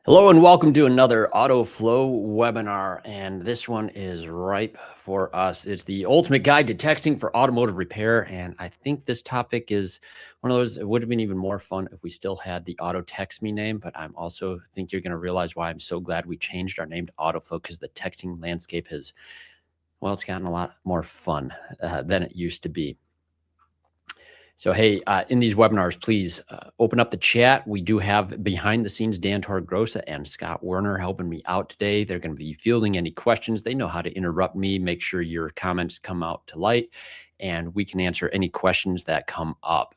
Hello and welcome to another Autoflow webinar, and this one is ripe for us. It's the ultimate guide to texting for automotive repair, and I think this topic is one of those. It would have been even more fun if we still had the Auto Text Me name, but I'm also think you're going to realize why I'm so glad we changed our name to Autoflow, because the texting landscape has, well, it's gotten a lot more fun than it used to be. So, hey, in these webinars, please open up the chat. We do have behind the scenes Dan Torgrosa and Scott Werner helping me out today. They're going to be fielding any questions. They know how to interrupt me, make sure your comments come out to light, and we can answer any questions that come up.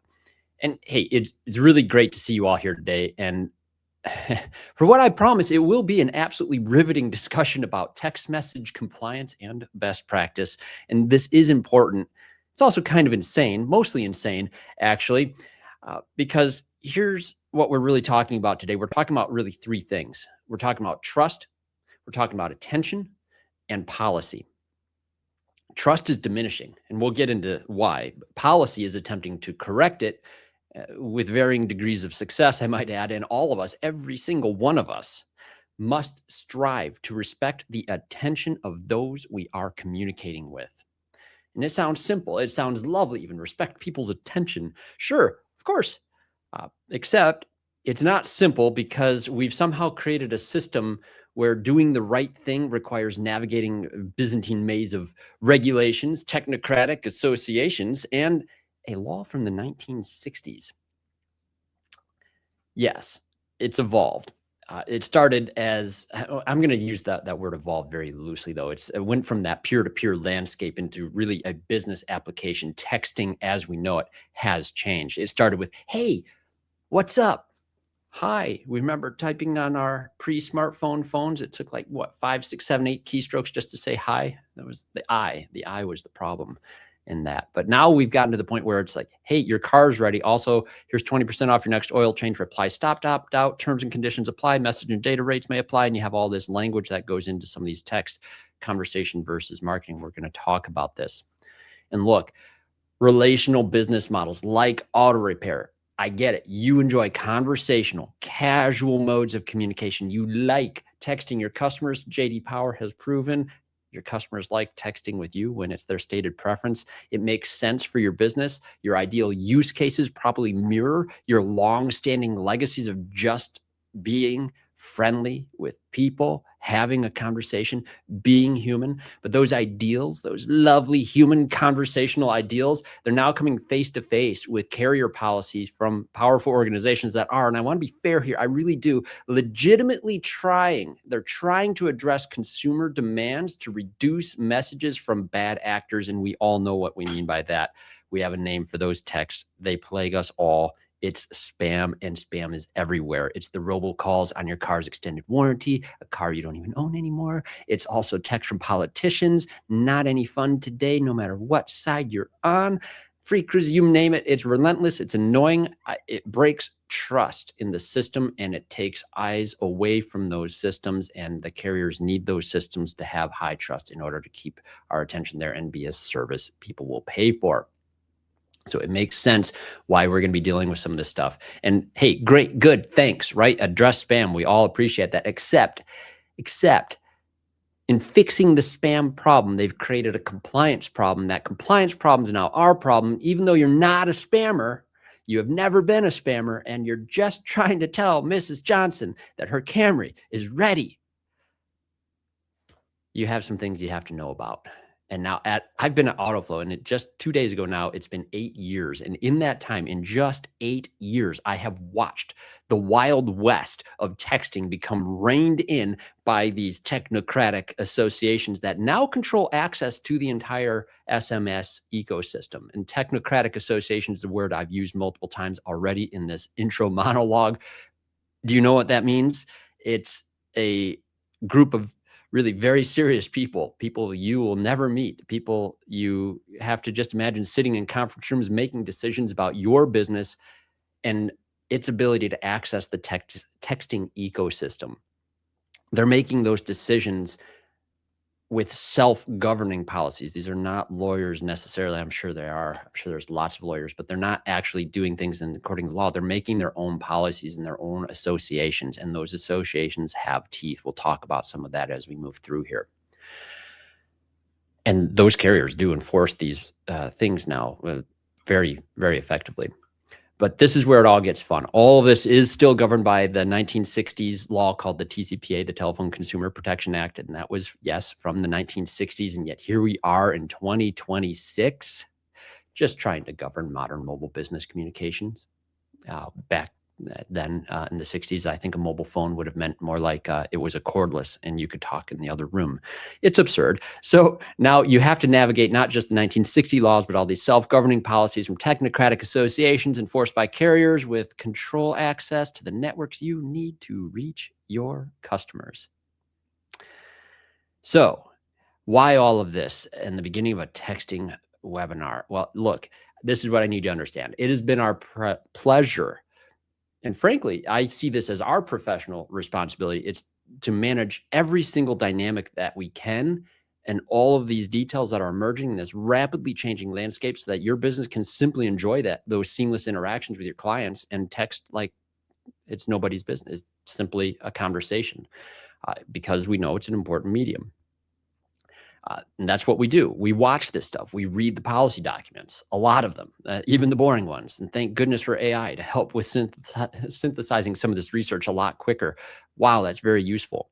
And hey, it's really great to see you all here today. And for what I promise, it will be an absolutely riveting discussion about text message compliance and best practice. And this is important. It's also kind of insane, mostly insane, actually, because here's what we're really talking about today. We're talking about really three things. We're talking about trust, we're talking about attention, and policy. Trust is diminishing, and we'll get into why. Policy is attempting to correct it with varying degrees of success, I might add, and all of us, every single one of us, must strive to respect the attention of those we are communicating with. And it sounds simple. It sounds lovely, even respect people's attention. Sure, of course. Except it's not simple, because we've somehow created a system where doing the right thing requires navigating a Byzantine maze of regulations, technocratic associations, and a law from the 1960s. Yes, it's evolved. It started as, I'm going to use that word evolved very loosely, though. It went from that peer-to-peer landscape into really a business application. Texting as we know it has changed. It started with, hey, what's up? Hi. We remember typing on our pre-smartphone phones. It took like, what, 5, 6, 7, 8 keystrokes just to say hi. That was the I. The I was the problem in that. But now we've gotten to the point where it's like, hey, your car's ready. Also, here's 20% off your next oil change. Reply stop, opt out, terms and conditions apply, message and data rates may apply. And you have all this language that goes into some of these text conversation versus marketing. We're going to talk about this. And look, relational business models like auto repair. I get it. You enjoy conversational, casual modes of communication. You like texting your customers. JD Power has proven your customers like texting with you when it's their stated preference. It makes sense for your business. Your ideal use cases probably mirror your long-standing legacies of just being friendly with people, having a conversation, being human. But those ideals, those lovely human conversational ideals, they're now coming face to face with carrier policies from powerful organizations that are, and I want to be fair here, I really do, legitimately trying. They're trying to address consumer demands to reduce messages from bad actors, and we all know what we mean by that. We have a name for those texts. They plague us all. It's spam, and spam is everywhere. It's the robocalls on your car's extended warranty, a car you don't even own anymore. It's also text from politicians. Not any fun today, no matter what side you're on. Free cruise, you name it. It's relentless. It's annoying. It breaks trust in the system, and it takes eyes away from those systems. And the carriers need those systems to have high trust in order to keep our attention there and be a service people will pay for. So it makes sense why we're going to be dealing with some of this stuff. And hey, great, good, thanks, right? Address spam. We all appreciate that, except in fixing the spam problem, they've created a compliance problem. That compliance problem is now our problem, even though you're not a spammer. You have never been a spammer, and you're just trying to tell Mrs. Johnson that her Camry is ready. You have some things you have to know about. And now I've been at Autoflow, and just 2 days ago now, it's been 8 years. And in that time, in just 8 years, I have watched the wild west of texting become reined in by these technocratic associations that now control access to the entire SMS ecosystem. And technocratic association is a word I've used multiple times already in this intro monologue. Do you know what that means? It's a group of really very serious people you will never meet, people you have to just imagine sitting in conference rooms making decisions about your business and its ability to access the texting ecosystem. They're making those decisions with self-governing policies. These are not lawyers necessarily. I'm sure they are. I'm sure there's lots of lawyers, but they're not actually doing things according to law. They're making their own policies and their own associations, and those associations have teeth. We'll talk about some of that as we move through here. And those carriers do enforce these things now very, very effectively. But this is where it all gets fun. All of this is still governed by the 1960s law called the TCPA, the Telephone Consumer Protection Act. And that was, yes, from the 1960s. And yet here we are in 2026, just trying to govern modern mobile business communications. Back then in the 60s, I think a mobile phone would have meant more like it was a cordless and you could talk in the other room. It's absurd. So now you have to navigate not just the 1960 laws, but all these self-governing policies from technocratic associations enforced by carriers with control access to the networks you need to reach your customers. So why all of this in the beginning of a texting webinar? Well, look, this is what I need to understand. It has been our pleasure. And frankly, I see this as our professional responsibility. It's to manage every single dynamic that we can and all of these details that are emerging in this rapidly changing landscape so that your business can simply enjoy those seamless interactions with your clients and text like it's nobody's business. It's simply a conversation because we know it's an important medium. And that's what we do. We watch this stuff. We read the policy documents, a lot of them, even the boring ones. And thank goodness for AI to help with synthesizing some of this research a lot quicker. Wow, that's very useful.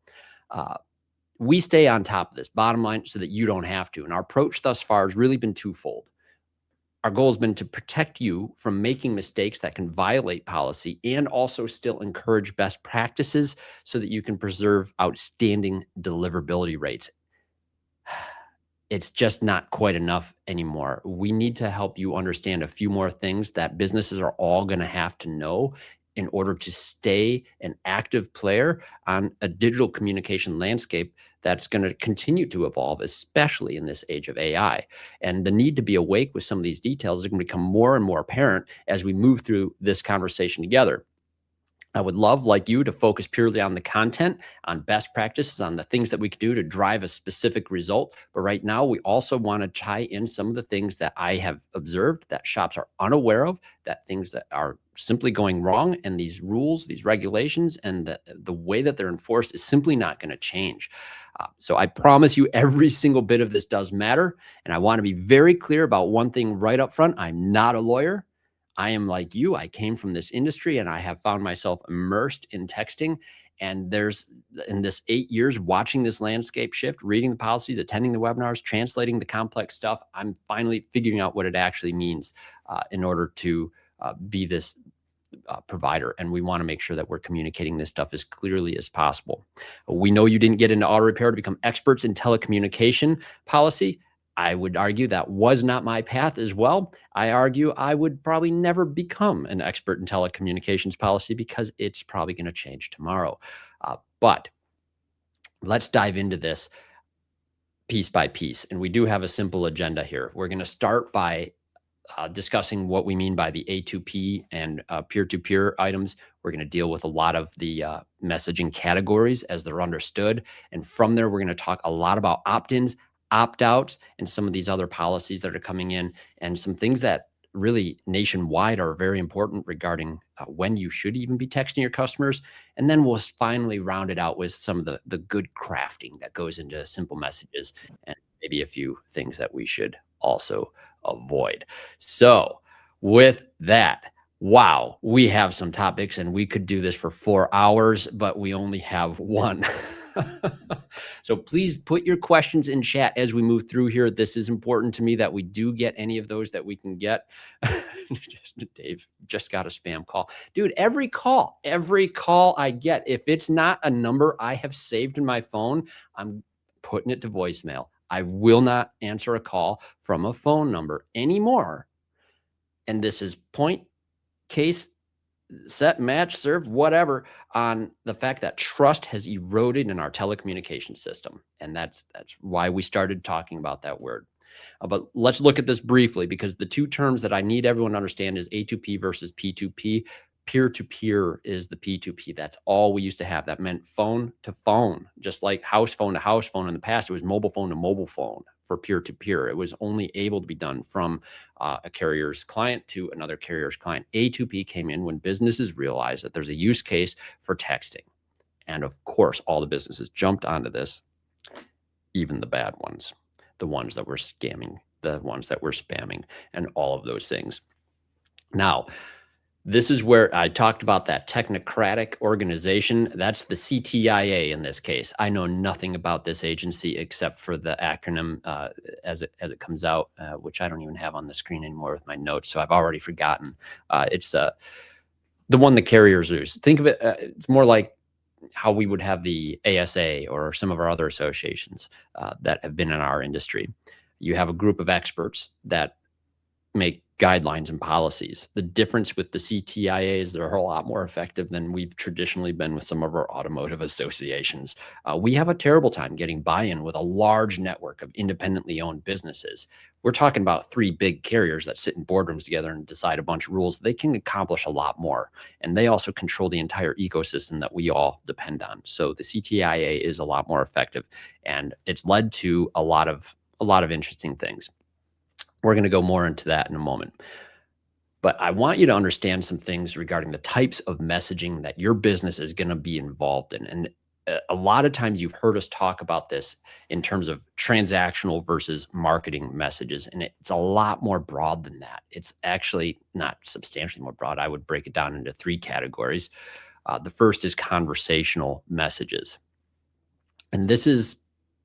We stay on top of this, bottom line, so that you don't have to. And our approach thus far has really been twofold. Our goal has been to protect you from making mistakes that can violate policy and also still encourage best practices so that you can preserve outstanding deliverability rates. It's just not quite enough anymore. We need to help you understand a few more things that businesses are all going to have to know in order to stay an active player on a digital communication landscape that's going to continue to evolve, especially in this age of AI. And the need to be awake with some of these details is going to become more and more apparent as we move through this conversation together. I would love, like you, to focus purely on the content, on best practices, on the things that we can do to drive a specific result. But right now, we also want to tie in some of the things that I have observed that shops are unaware of, that things that are simply going wrong, and these rules, these regulations, and the way that they're enforced is simply not going to change. So I promise you every single bit of this does matter. And I want to be very clear about one thing right up front. I'm not a lawyer. I am like you. I came from this industry and I have found myself immersed in texting. And there's in this 8 years watching this landscape shift, reading the policies, attending the webinars, translating the complex stuff, I'm finally figuring out what it actually means in order to be this provider. And we want to make sure that we're communicating this stuff as clearly as possible. We know you didn't get into auto repair to become experts in telecommunication policy. I would argue that was not my path as well. I argue I would probably never become an expert in telecommunications policy because it's probably going to change tomorrow. But let's dive into this piece by piece. And we do have a simple agenda here. We're going to start by discussing what we mean by the A2P and peer-to-peer items. We're going to deal with a lot of the messaging categories as they're understood. And from there, we're going to talk a lot about opt-ins, opt-outs, and some of these other policies that are coming in, and some things that really nationwide are very important regarding when you should even be texting your customers. And then we'll finally round it out with some of the good crafting that goes into simple messages and maybe a few things that we should also avoid. So with that, wow, we have some topics and we could do this for 4 hours, but we only have one. So please put your questions in chat as we move through here. This is important to me that we do get any of those that we can get. Dave just got a spam call. Dude, every call I get, if it's not a number I have saved in my phone, I'm putting it to voicemail. I will not answer a call from a phone number anymore. And this is point, case, set, match, serve, whatever, on the fact that trust has eroded in our telecommunications system. And that's why we started talking about that word. But let's look at this briefly, because the two terms that I need everyone to understand is A2P versus P2P. Peer-to-peer is the P2P. That's all we used to have. That meant phone to phone, just like house phone to house phone. In the past, it was mobile phone to mobile phone for peer-to-peer. It was only able to be done from a carrier's client to another carrier's client. A2P came in when businesses realized that there's a use case for texting. And of course, all the businesses jumped onto this, even the bad ones, the ones that were scamming, the ones that were spamming, and all of those things. Now, this is where I talked about that technocratic organization. That's the CTIA in this case. I know nothing about this agency except for the acronym as it comes out, which I don't even have on the screen anymore with my notes. So I've already forgotten. It's the one the carriers use. Think of it, it's more like how we would have the ASA or some of our other associations that have been in our industry. You have a group of experts that make guidelines and policies. The difference with the CTIA is they're a lot more effective than we've traditionally been with some of our automotive associations. We have a terrible time getting buy-in with a large network of independently owned businesses. We're talking about 3 big carriers that sit in boardrooms together and decide a bunch of rules. They can accomplish a lot more. And they also control the entire ecosystem that we all depend on. So the CTIA is a lot more effective, and it's led to a lot of interesting things. We're going to go more into that in a moment. But I want you to understand some things regarding the types of messaging that your business is going to be involved in. And a lot of times you've heard us talk about this in terms of transactional versus marketing messages. And it's a lot more broad than that. It's actually not substantially more broad. I would break it down into 3 categories. The first is conversational messages. And this is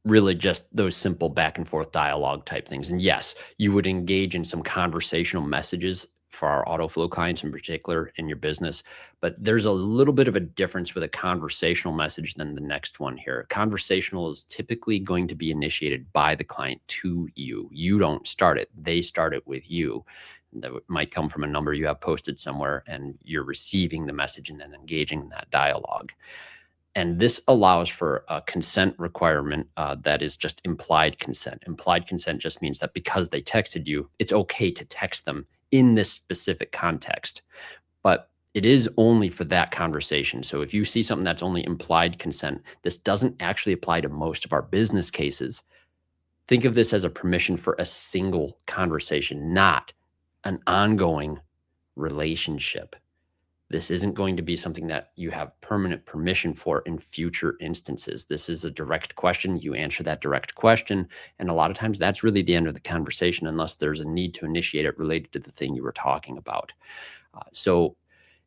really just those simple back and forth dialogue type things. And yes, you would engage in some conversational messages for our Autoflow clients in particular in your business, but there's a little bit of a difference with a conversational message than the next one here. Conversational is typically going to be initiated by the client to you. You don't start it, they start it with you. That might come from a number you have posted somewhere, and you're receiving the message and then engaging in that dialogue. And this allows for a consent requirement that is just implied consent. Implied consent just means that because they texted you, it's okay to text them in this specific context. But it is only for that conversation. So if you see something that's only implied consent, this doesn't actually apply to most of our business cases. Think of this as a permission for a single conversation, not an ongoing relationship. This isn't going to be something that you have permanent permission for in future instances. This is a direct question. You answer that direct question. And a lot of times that's really the end of the conversation unless there's a need to initiate it related to the thing you were talking about. So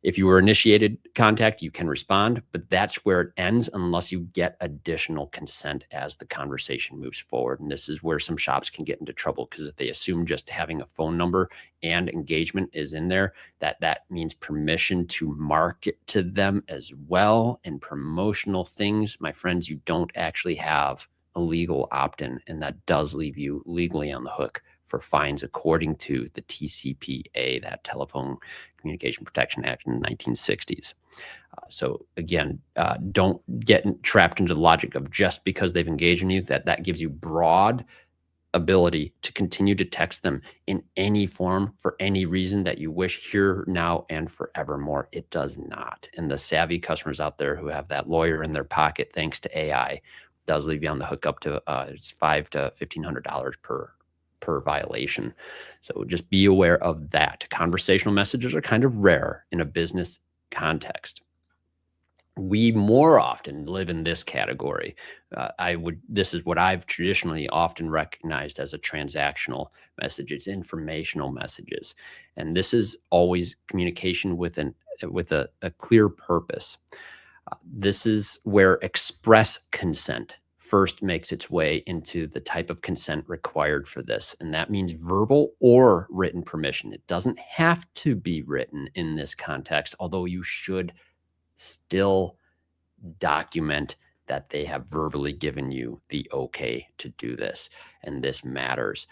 if you were initiated contact, you can respond, but that's where it ends unless you get additional consent as the conversation moves forward. And this is where some shops can get into trouble, because if they assume just having a phone number and engagement is in there, that means permission to market to them as well. And promotional things, my friends, you don't actually have a legal opt-in, and that does leave you legally on the hook for fines according to the TCPA, that Telephone Communication Protection Act in the 1960s. So again, don't get trapped into the logic of just because they've engaged in you, that gives you broad ability to continue to text them in any form for any reason that you wish, here, now, and forevermore. It does not. And the savvy customers out there who have that lawyer in their pocket, thanks to AI, does leave you on the hook up to it's $500 to $1,500 per violation. So just be aware of that. Conversational messages are kind of rare in a business context. We more often live in this category. This is what I've traditionally often recognized as a transactional message. It's informational messages. And this is always communication with a clear purpose. This is where express consent first makes its way into the type of consent required for this. And that means verbal or written permission. It doesn't have to be written in this context, although you should still document that they have verbally given you the okay to do this. And this matters.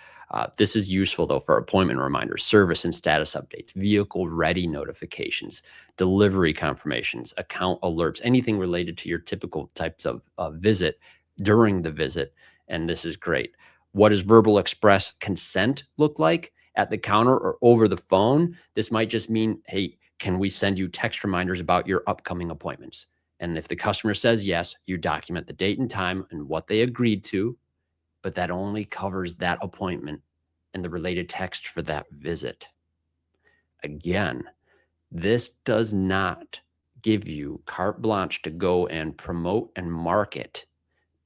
This is useful, though, for appointment reminders, service and status updates, vehicle ready notifications, delivery confirmations, account alerts, anything related to your typical types of visit during the visit. And this is great. What does verbal express consent look like at the counter or over the phone? This might just mean, hey, Can we send you text reminders about your upcoming appointments? And if the customer says yes, you document the date and time and what they agreed to, but that only covers that appointment and the related text for that visit. Again, this does not give you carte blanche to go and promote and market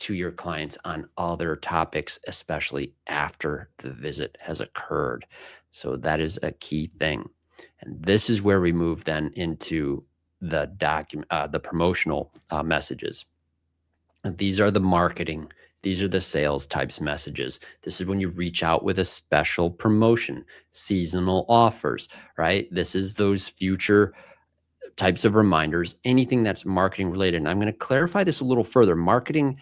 to your clients on other topics, especially after the visit has occurred. So that is a key thing. And this is where we move then into the promotional messages. And these are the marketing. These are the sales types messages. This is when you reach out with a special promotion, seasonal offers, right? This is those future types of reminders, anything that's marketing related. And I'm going to clarify this a little further. Marketing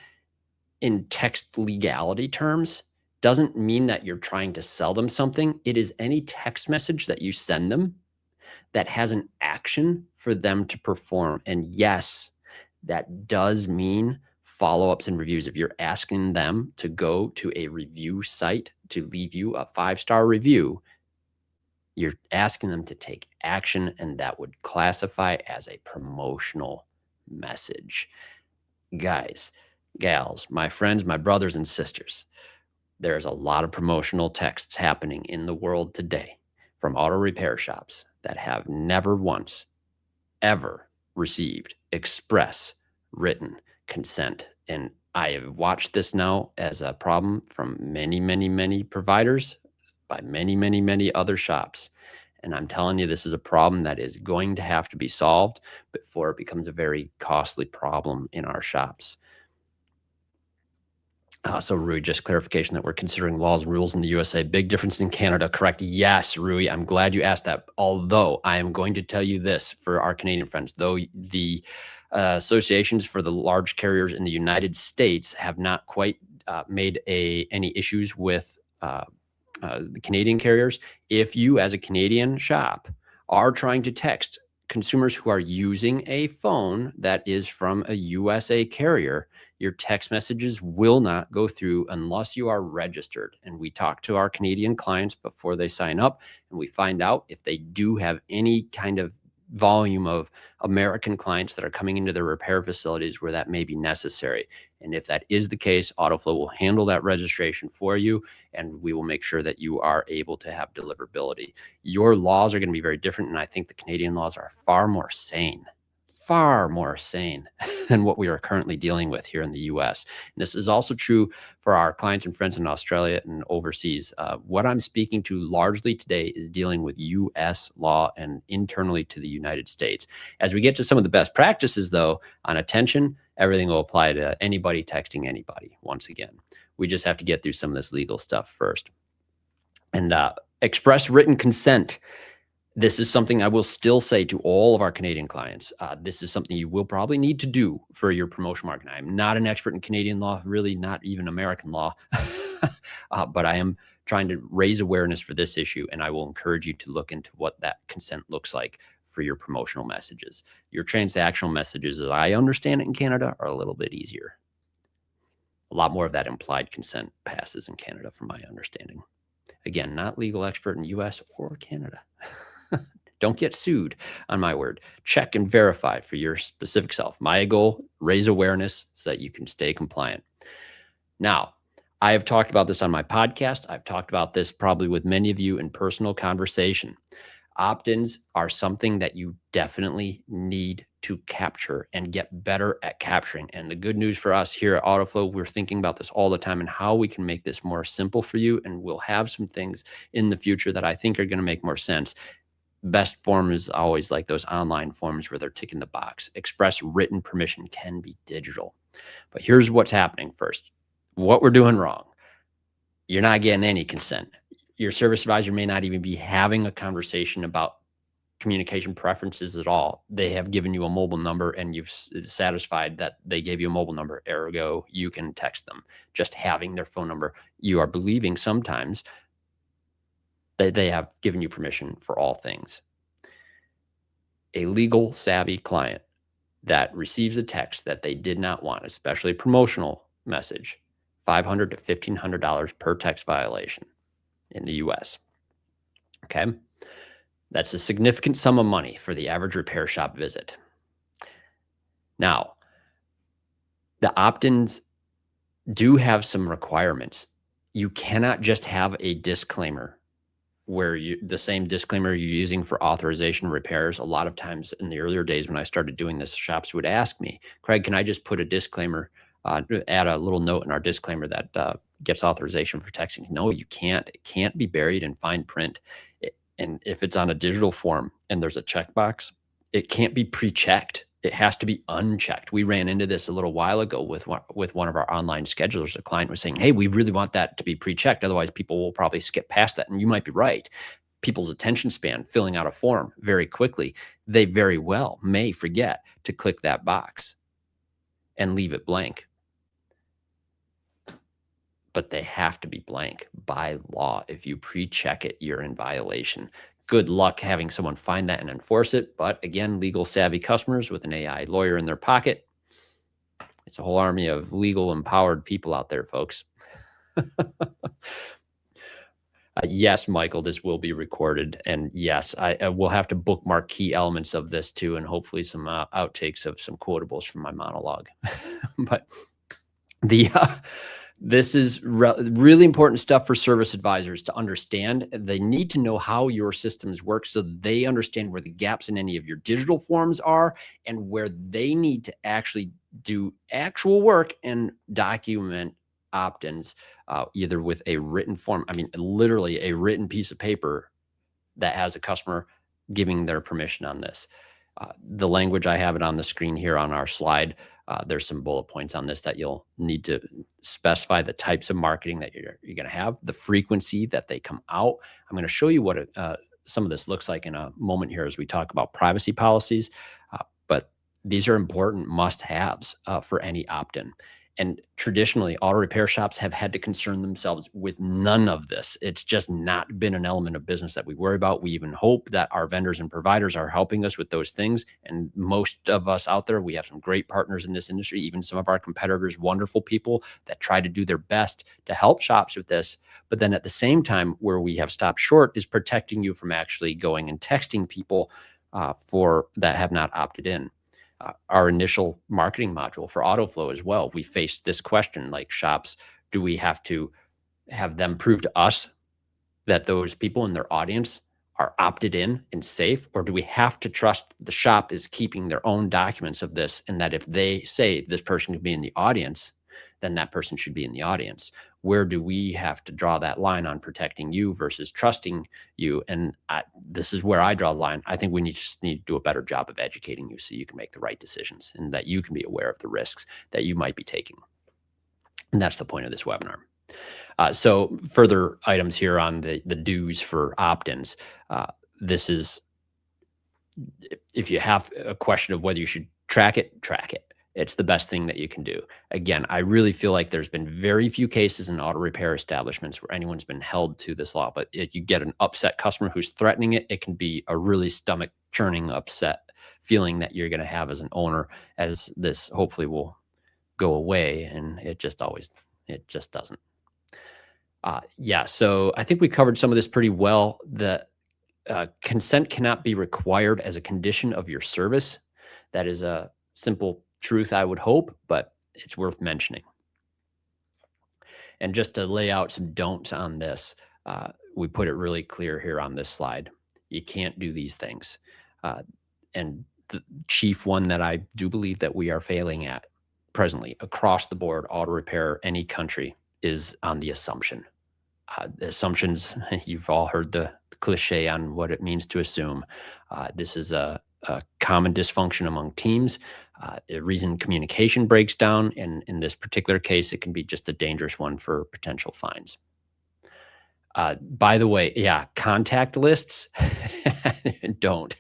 in text legality terms doesn't mean that you're trying to sell them something. It is any text message that you send them that has an action for them to perform. And yes, that does mean follow-ups and reviews. If you're asking them to go to a review site to leave you a 5-star review, you're asking them to take action, and that would classify as a promotional message. Guys, gals, my friends, my brothers and sisters, there's a lot of promotional texts happening in the world today from auto repair shops that have never once, ever received express written consent. And I have watched this now as a problem from many, many, many providers by many, many, many other shops. And I'm telling you, this is a problem that is going to have to be solved before it becomes a very costly problem in our shops. So Rui, just clarification that we're considering laws and rules in the USA. Big difference in Canada, correct? Yes, Rui, I'm glad you asked that. Although I am going to tell you this for our Canadian friends, though the associations for the large carriers in the United States have not quite made any issues with the Canadian carriers. If you, as a Canadian shop, are trying to text consumers who are using a phone that is from a USA carrier, your text messages will not go through unless you are registered. And we talk to our Canadian clients before they sign up, and we find out if they do have any kind of volume of American clients that are coming into their repair facilities where that may be necessary. And if that is the case, Autoflow will handle that registration for you, and we will make sure that you are able to have deliverability. Your laws are going to be very different, and I think the Canadian laws are far more sane than what we are currently dealing with here in the US. And this is also true for our clients and friends in Australia and overseas. What I'm speaking to largely today is dealing with US law and internally to the United States. As we get to some of the best practices, though, on attention, everything will apply to anybody texting anybody. Once again, we just have to get through some of this legal stuff first. And express written consent. This is something I will still say to all of our Canadian clients. This is something you will probably need to do for your promotional marketing. I'm not an expert in Canadian law, really not even American law, but I am trying to raise awareness for this issue, and I will encourage you to look into what that consent looks like for your promotional messages. Your transactional messages, as I understand it in Canada, are a little bit easier. A lot more of that implied consent passes in Canada, from my understanding. Again, not legal expert in US or Canada. Don't get sued on my word. Check and verify for your specific self. My goal, raise awareness so that you can stay compliant. Now, I have talked about this on my podcast. I've talked about this probably with many of you in personal conversation. Opt-ins are something that you definitely need to capture and get better at capturing. And the good news for us here at Autoflow, we're thinking about this all the time and how we can make this more simple for you. And we'll have some things in the future that I think are going to make more sense. Best form is always like those online forms where they're ticking the box. Express written permission can be digital. But here's what's happening first. What we're doing wrong. You're not getting any consent. Your service advisor may not even be having a conversation about communication preferences at all. They have given you a mobile number and you've satisfied that they gave you a mobile number. Ergo, you can text them. Just having their phone number, you are believing sometimes that they have given you permission for all things. A legal savvy client that receives a text that they did not want, especially a promotional message, $500 to $1,500 per text violation in the US. Okay. That's a significant sum of money for the average repair shop visit. Now, the opt-ins do have some requirements. You cannot just have a disclaimer where the same disclaimer you're using for authorization repairs. A lot of times in the earlier days when I started doing this, shops would ask me, Craig, can I just put a disclaimer, add a little note in our disclaimer that gets authorization for texting? No, you can't. It can't be buried in fine print. And if it's on a digital form and there's a checkbox, it can't be pre-checked. It has to be unchecked. We ran into this a little while ago with one of our online schedulers. A client was saying, hey, we really want that to be pre-checked. Otherwise, people will probably skip past that. And you might be right. People's attention span filling out a form very quickly, they very well may forget to click that box and leave it blank. But they have to be blank by law. If you pre-check it, you're in violation. Good luck having someone find that and enforce it. But again, legal savvy customers with an AI lawyer in their pocket. It's a whole army of legal empowered people out there, folks. Yes, Michael, this will be recorded. And yes, I will have to bookmark key elements of this too, and hopefully some outtakes of some quotables from my monologue. But this is really important stuff for service advisors to understand. They need to know how your systems work so they understand where the gaps in any of your digital forms are and where they need to actually do actual work and document opt-ins, either with a written form. I mean, literally a written piece of paper that has a customer giving their permission on this. The language, I have it on the screen here on our slide. There's some bullet points on this that you'll need to specify the types of marketing that you're going to have, the frequency that they come out. I'm going to show you what some of this looks like in a moment here as we talk about privacy policies. But these are important must-haves for any opt-in. And traditionally, auto repair shops have had to concern themselves with none of this. It's just not been an element of business that we worry about. We even hope that our vendors and providers are helping us with those things. And most of us out there, we have some great partners in this industry, even some of our competitors, wonderful people that try to do their best to help shops with this. But then at the same time, where we have stopped short is protecting you from actually going and texting people for that have not opted in. Our initial marketing module for Autoflow as well, we faced this question, like shops, do we have to have them prove to us that those people in their audience are opted in and safe, or do we have to trust the shop is keeping their own documents of this, and that if they say this person could be in the audience, then that person should be in the audience? Where do we have to draw that line on protecting you versus trusting you? And this is where I draw the line. I think we just need to do a better job of educating you so you can make the right decisions and that you can be aware of the risks that you might be taking. And that's the point of this webinar. So further items here on the do's for opt-ins. This is, if you have a question of whether you should track it, track it. It's the best thing that you can do. Again, I really feel like there's been very few cases in auto repair establishments where anyone's been held to this law. But if you get an upset customer who's threatening it, it can be a really stomach churning, upset feeling that you're going to have as an owner, as this hopefully will go away. And it just doesn't. Yeah, so I think we covered some of this pretty well. The consent cannot be required as a condition of your service. That is a simple truth, I would hope, but it's worth mentioning. And just to lay out some don'ts on this, we put it really clear here on this slide. You can't do these things. And the chief one that I do believe that we are failing at presently across the board, auto repair, any country, is on the assumption. The assumptions, you've all heard the cliche on what it means to assume. This is a common dysfunction among teams. The reason communication breaks down, and in this particular case, it can be just a dangerous one for potential fines. By the way, yeah, contact lists, don't,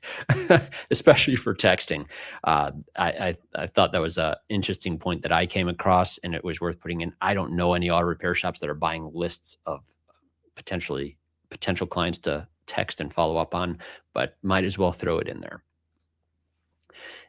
especially for texting. I thought that was an interesting point that I came across, and it was worth putting in. I don't know any auto repair shops that are buying lists of potential clients to text and follow up on, but might as well throw it in there.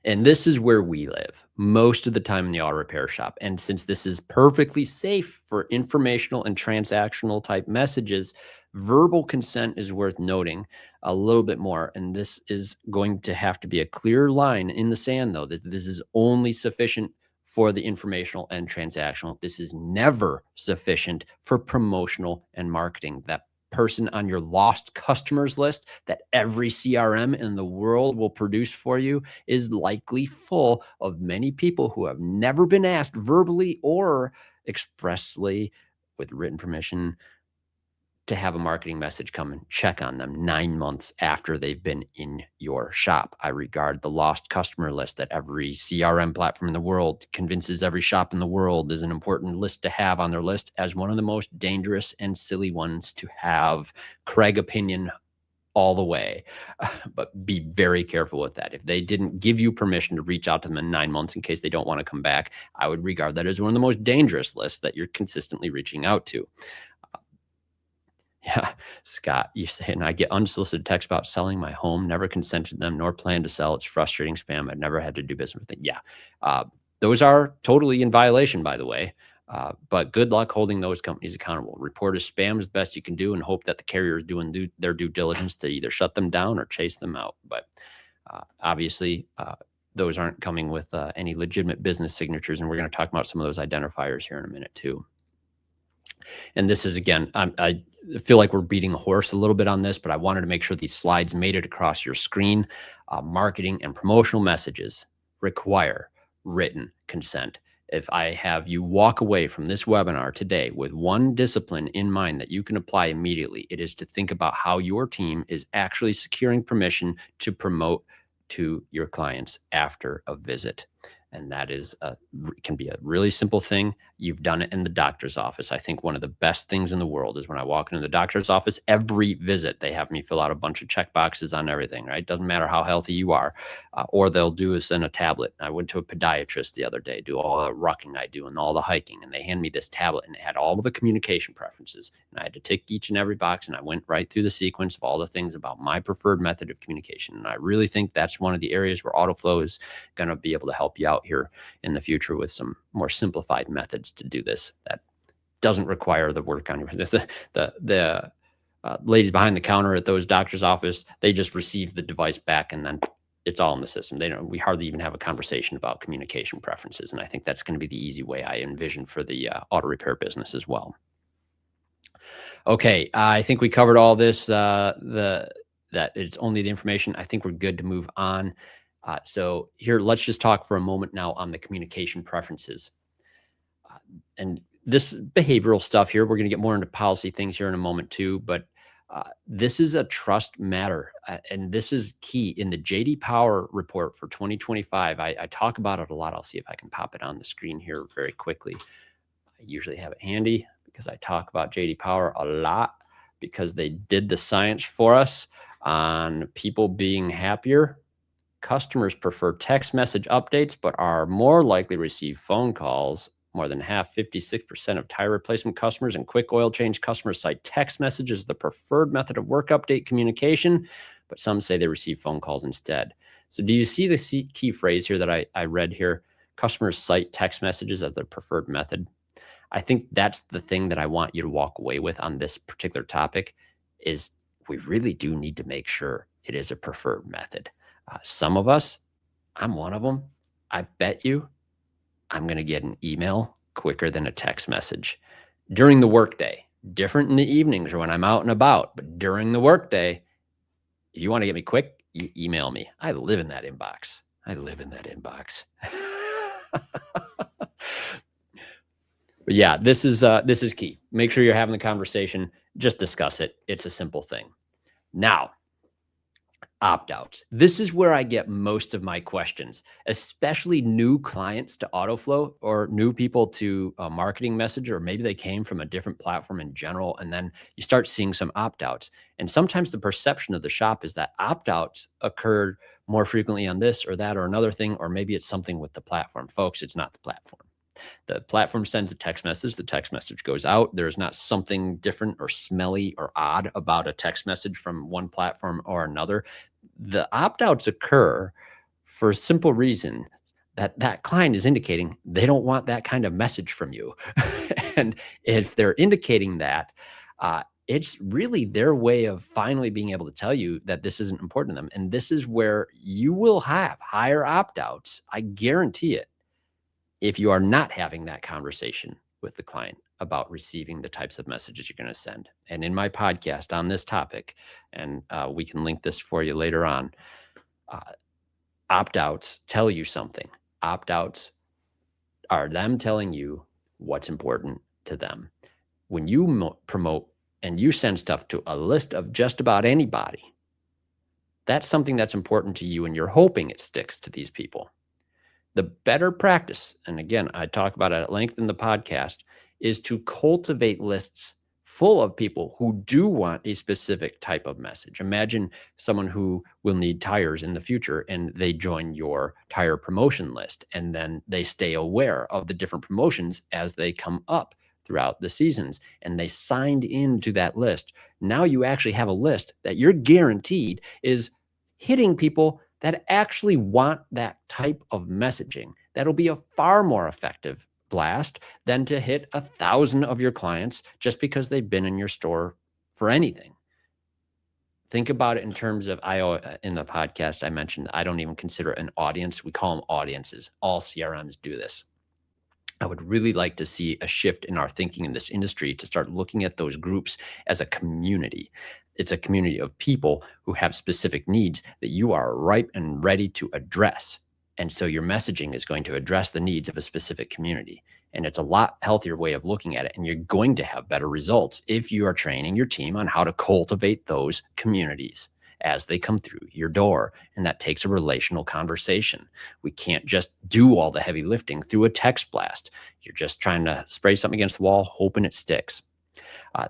And this is where we live most of the time in the auto repair shop. And since this is perfectly safe for informational and transactional type messages, verbal consent is worth noting a little bit more. And this is going to have to be a clear line in the sand, though. This is only sufficient for the informational and transactional. This is never sufficient for promotional and marketing. That person on your lost customers list that every CRM in the world will produce for you is likely full of many people who have never been asked verbally or expressly with written permission to have a marketing message come and check on them 9 months after they've been in your shop. I regard the lost customer list that every CRM platform in the world convinces every shop in the world is an important list to have on their list as one of the most dangerous and silly ones to have. Craig opinion all the way. But be very careful with that. If they didn't give you permission to reach out to them in 9 months in case they don't want to come back, I would regard that as one of the most dangerous lists that you're consistently reaching out to. Yeah, Scott, you saying I get unsolicited texts about selling my home, never consented to them, nor plan to sell. It's frustrating spam. I've never had to do business with them. Yeah, those are totally in violation, by the way. But good luck holding those companies accountable. Report as spam as best you can do and hope that the carrier is doing their due diligence to either shut them down or chase them out. But obviously, those aren't coming with any legitimate business signatures. And we're going to talk about some of those identifiers here in a minute, too. And this is, again, I feel like we're beating a horse a little bit on this, but I wanted to make sure these slides made it across your screen. Marketing and promotional messages require written consent. If I have you walk away from this webinar today with one discipline in mind that you can apply immediately, it is to think about how your team is actually securing permission to promote to your clients after a visit. And that is can be a really simple thing. You've done it in the doctor's office. I think one of the best things in the world is when I walk into the doctor's office, every visit, they have me fill out a bunch of check boxes on everything, right? Doesn't matter how healthy you are. Or they'll do us in a tablet. I went to a podiatrist the other day, do all the rucking I do and all the hiking, and they hand me this tablet and it had all of the communication preferences. And I had to tick each and every box, and I went right through the sequence of all the things about my preferred method of communication. And I really think that's one of the areas where Autoflow is going to be able to help you out here in the future with some more simplified methods to do this that doesn't require the work on your the ladies behind the counter at those doctor's office. They just receive the device back and then it's all in the system. We hardly even have a conversation about communication preferences. And I think that's going to be the easy way I envision for the auto repair business as well. Okay. I think we covered all this, that it's only the information. I think we're good to move on. So here, let's just talk for a moment now on the communication preferences. And this behavioral stuff here, we're going to get more into policy things here in a moment too, but this is a trust matter. And this is key in the JD Power report for 2025. I talk about it a lot. I'll see if I can pop it on the screen here very quickly. I usually have it handy because I talk about JD Power a lot because they did the science for us on people being happier. Customers prefer text message updates, but are more likely to receive phone calls. More than half, 56% of tire replacement customers and quick oil change customers cite text message as the preferred method of work update communication, but some say they receive phone calls instead. So do you see the key phrase here that I read here? Customers cite text messages as their preferred method. I think that's the thing that I want you to walk away with on this particular topic is we really do need to make sure it is a preferred method. Some of us, I'm one of them. I bet you I'm going to get an email quicker than a text message during the workday. Different in the evenings or when I'm out and about, but during the workday, if you want to get me quick, you email me. I live in that inbox. But yeah, this is key. Make sure you're having the conversation. Just discuss it. It's a simple thing. Now, opt-outs. This is where I get most of my questions, especially new clients to Autoflow or new people to a marketing message, or maybe they came from a different platform in general. And then you start seeing some opt-outs. And sometimes the perception of the shop is that opt-outs occurred more frequently on this or that or another thing, or maybe it's something with the platform. Folks, it's not the platform. The platform sends a text message. The text message goes out. There's not something different or smelly or odd about a text message from one platform or another. The opt-outs occur for a simple reason that that client is indicating they don't want that kind of message from you. And if they're indicating that, it's really their way of finally being able to tell you that this isn't important to them. And this is where you will have higher opt-outs. I guarantee it, if you are not having that conversation with the client about receiving the types of messages you're going to send. And in my podcast on this topic, and we can link this for you later on, opt-outs tell you something. Opt-outs are them telling you what's important to them. When you promote and you send stuff to a list of just about anybody, that's something that's important to you, and you're hoping it sticks to these people. The better practice, and again, I talk about it at length in the podcast, is to cultivate lists full of people who do want a specific type of message. Imagine someone who will need tires in the future, and they join your tire promotion list, and then they stay aware of the different promotions as they come up throughout the seasons, and they signed into that list. Now you actually have a list that you're guaranteed is hitting people that actually want that type of messaging. That'll be a far more effective blast than to hit 1,000 of your clients just because they've been in your store for anything. Think about it in terms of, in the podcast, I mentioned, I don't even consider it an audience. We call them audiences. All CRMs do this. I would really like to see a shift in our thinking in this industry to start looking at those groups as a community. It's a community of people who have specific needs that you are ripe and ready to address. And so your messaging is going to address the needs of a specific community. And it's a lot healthier way of looking at it. And you're going to have better results if you are training your team on how to cultivate those communities as they come through your door. And that takes a relational conversation. We can't just do all the heavy lifting through a text blast. You're just trying to spray something against the wall, hoping it sticks.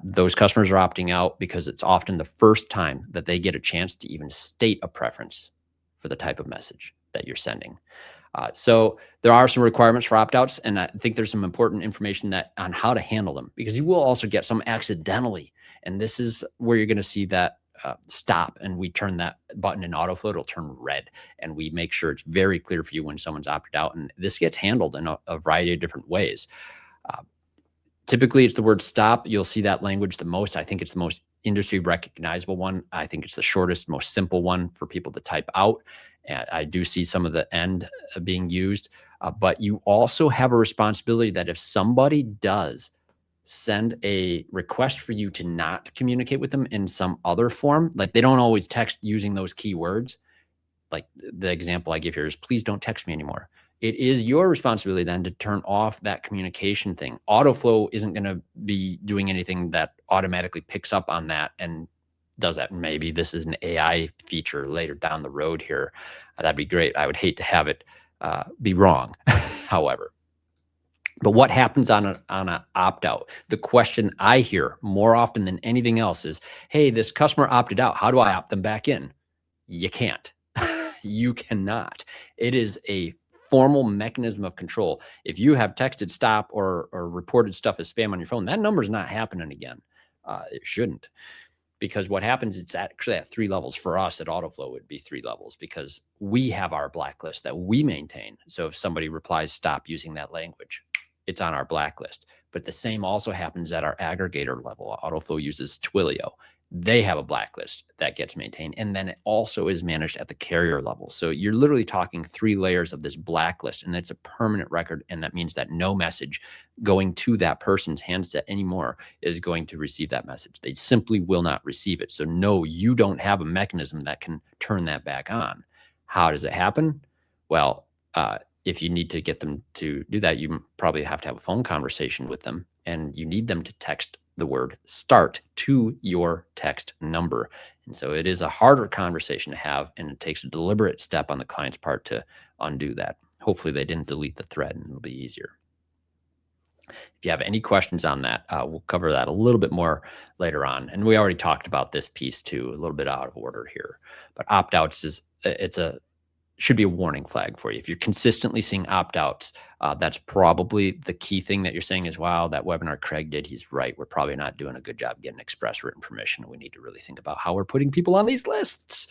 Those customers are opting out because it's often the first time that they get a chance to even state a preference for the type of message that you're sending. So there are some requirements for opt-outs, and I think there's some important information on how to handle them, because you will also get some accidentally. And this is where you're going to see that stop, and we turn that button in Autoflow, it'll turn red, and we make sure it's very clear for you when someone's opted out. And this gets handled in a variety of different ways. Typically, it's the word stop. You'll see that language the most. I think it's the most industry recognizable one. I think it's the shortest, most simple one for people to type out. And I do see some of the end being used. But you also have a responsibility that if somebody does send a request for you to not communicate with them in some other form, like they don't always text using those keywords. Like the example I give here is, please don't text me anymore. It is your responsibility then to turn off that communication thing. Autoflow isn't going to be doing anything that automatically picks up on that and does that. Maybe this is an AI feature later down the road here. That'd be great. I would hate to have it be wrong, however. But what happens on an opt-out? The question I hear more often than anything else is, hey, this customer opted out. How do I opt them back in? You can't. You cannot. It is a formal mechanism of control. If you have texted stop or reported stuff as spam on your phone, that number's not happening again. It shouldn't. Because what happens, it's actually at 3 levels. For us at Autoflow, it would be 3 levels, because we have our blacklist that we maintain. So if somebody replies stop using that language, it's on our blacklist. But the same also happens at our aggregator level. Autoflow uses Twilio. They have a blacklist that gets maintained. And then it also is managed at the carrier level. So you're literally talking 3 layers of this blacklist, and it's a permanent record. And that means that no message going to that person's handset anymore is going to receive that message. They simply will not receive it. So no, you don't have a mechanism that can turn that back on. How does it happen? Well, if you need to get them to do that, you probably have to have a phone conversation with them, and you need them to text the word start to your text number. And so it is a harder conversation to have, and it takes a deliberate step on the client's part to undo that. Hopefully they didn't delete the thread, and it'll be easier. If you have any questions on that, we'll cover that a little bit more later on. And we already talked about this piece too, a little bit out of order here. But opt-outs should be a warning flag for you. If you're consistently seeing opt-outs, that's probably the key thing that you're saying is, wow, that webinar Craig did, he's right. We're probably not doing a good job getting express written permission. We need to really think about how we're putting people on these lists.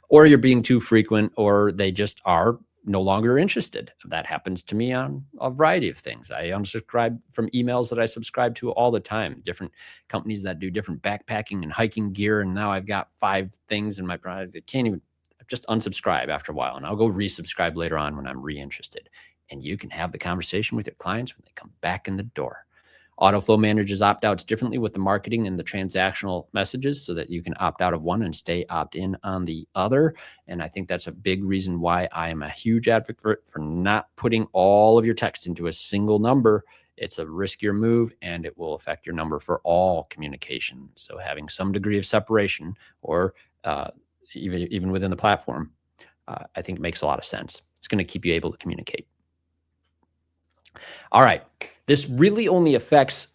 or you're being too frequent, or they just are no longer interested. That happens to me on a variety of things. I unsubscribe from emails that I subscribe to all the time, different companies that do different backpacking and hiking gear. And now I've got 5 things in my product that can't even, just unsubscribe after a while. And I'll go resubscribe later on when I'm reinterested. And you can have the conversation with your clients when they come back in the door. Autoflow manages opt-outs differently with the marketing and the transactional messages so that you can opt out of one and stay opt-in on the other. And I think that's a big reason why I am a huge advocate for not putting all of your text into a single number. It's a riskier move, and it will affect your number for all communication. So having some degree of separation, or even within the platform, I think makes a lot of sense. It's going to keep you able to communicate. All right. This really only affects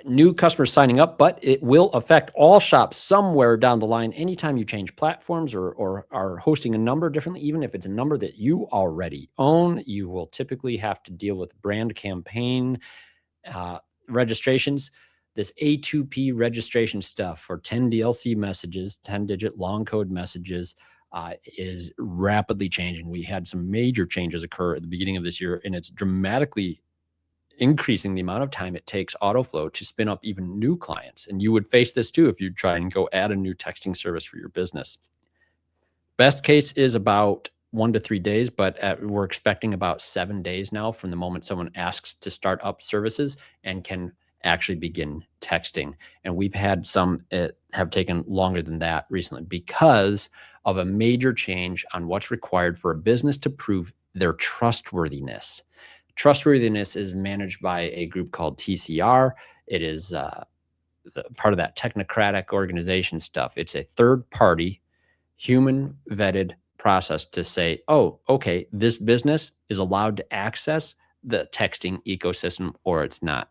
new customers signing up, but it will affect all shops somewhere down the line. Anytime you change platforms or are hosting a number differently, even if it's a number that you already own, you will typically have to deal with brand campaign registrations. This A2P registration stuff for 10 DLC messages, 10-digit long code messages, is rapidly changing. We had some major changes occur at the beginning of this year, and it's dramatically increasing the amount of time it takes Autoflow to spin up even new clients. And you would face this too if you try and go add a new texting service for your business. Best case is about 1 to 3 days, but we're expecting about 7 days now from the moment someone asks to start up services and can actually begin texting. And we've had some have taken longer than that recently because of a major change on what's required for a business to prove their trustworthiness. Trustworthiness is managed by a group called TCR. It is part of that technocratic organization stuff. It's a third-party, human-vetted process to say, oh, okay, this business is allowed to access the texting ecosystem or it's not.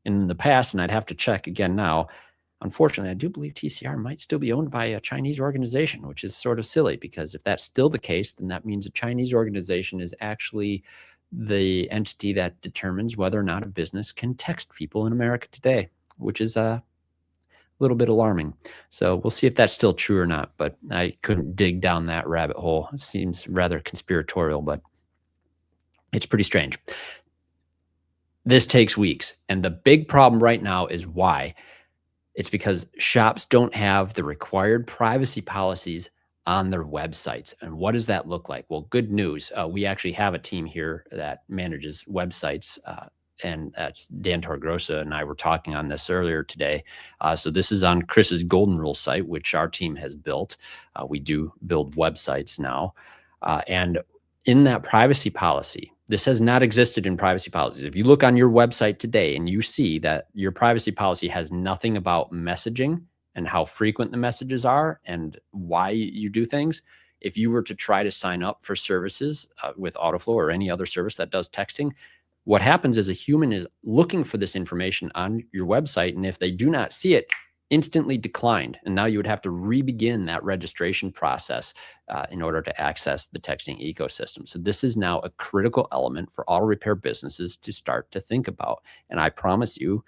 In the past, and I'd have to check again now, unfortunately, I do believe TCR might still be owned by a Chinese organization, which is sort of silly, because if that's still the case, then that means a Chinese organization is actually the entity that determines whether or not a business can text people in America today, which is a little bit alarming. So we'll see if that's still true or not, but I couldn't dig down that rabbit hole. It seems rather conspiratorial, but it's pretty strange. This takes weeks. And the big problem right now is why. It's because shops don't have the required privacy policies on their websites. And what does that look like? Well, good news. We actually have a team here that manages websites, and Dan Torgrosa and I were talking on this earlier today. So this is on Chris's Golden Rule site, which our team has built. We do build websites now. And in that privacy policy, this has not existed in privacy policies. If you look on your website today and you see that your privacy policy has nothing about messaging and how frequent the messages are and why you do things, if you were to try to sign up for services with Autoflow or any other service that does texting, what happens is a human is looking for this information on your website. And if they do not see it, instantly declined. And now you would have to re-begin that registration process in order to access the texting ecosystem. So this is now a critical element for auto repair businesses to start to think about. And I promise you,